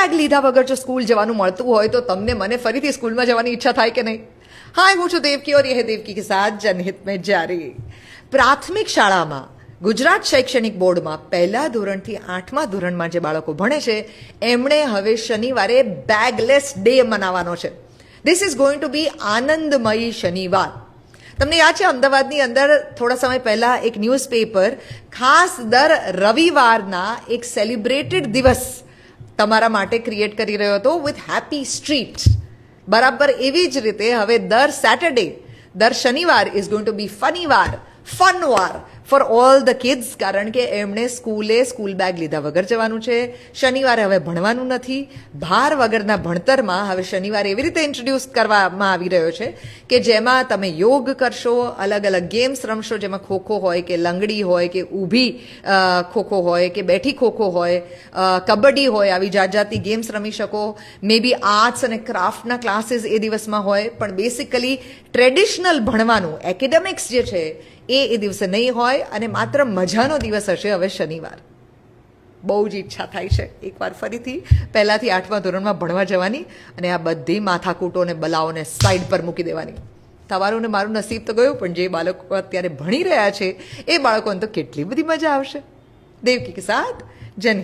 Bag લીધા વગર જો સ્કૂલ જવાનું મળતું હોય તો તમને મને ફરીથી સ્કૂલમાં જવાની ઈચ્છા થાય કે નહીં? હાય, હું છું દેવકી और यह है देवकी के साथ जनहित में जारी। પ્રાથમિક શાળામાં ગુજરાત શૈક્ષણિક બોર્ડમાં પહેલા ધોરણથી 8મા ધોરણમાં જે બાળકો ભણે છે એમણે હવે શનિવારે બેગલેસ ડે મનાવવાનો છે. ધીસ ઇઝ ગોઈંગ ટુ બી આનંદમયી શનિવાર. તમને યાદ છે અમદાવાદની અંદર થોડા સમય પહેલા એક ન્યૂઝપેપર ખાસ દર રવિવારના એક સેલિબ્રેટેડ દિવસ તમારા માટે ક્રિએટ કરી રહ્યો હતો વિથ હેપી સ્ટ્રીટ. બરાબર એવી જ રીતે હવે દર સેટરડે, દર શનિવાર ઇઝ ગોઈંગ ટુ બી ફનીવાર, ફનવાર ફોર ઓલ ધ કિડ્સ, કારણ કે એમણે સ્કૂલ બેગ લીધા વગર જવાનું છે. શનિવારે હવે ભણવાનું નથી. ભાર વગરના ભણતરમાં હવે શનિવારે એવી રીતે ઇન્ટ્રોડ્યુસ કરવામાં આવી રહ્યો છે કે જેમાં તમે યોગ કરશો, અલગ અલગ ગેમ્સ રમશો, જેમાં ખોખો હોય કે લંગડી હોય કે ઊભી ખોખો હોય કે બેઠી ખોખો હોય, કબડ્ડી હોય, આવી જાતની ગેમ્સ રમી શકો. મે બી આર્ટ્સ અને ક્રાફ્ટના ક્લાસીસ એ દિવસમાં હોય, પણ બેસિકલી ટ્રેડિશનલ ભણવાનું, એકેડેમિક્સ જે છે એ દિવસે નહીં હોય અને માત્ર મજાનો દિવસ હશે હવે શનિવાર. બહુ જ ઈચ્છા થાય છે એકવાર ફરીથી પહેલાથી 8મા ધોરણમાં ભણવા જવાની અને આ બધી માથાકૂટો અને બલાઓને સાઈડ પર મૂકી દેવાની. તમારું ને મારું નસીબ તો ગયું, પણ જે બાળકો અત્યારે ભણી રહ્યા છે એ બાળકોને તો કેટલી બધી મજા આવશે. દેવકી કે સાથ જન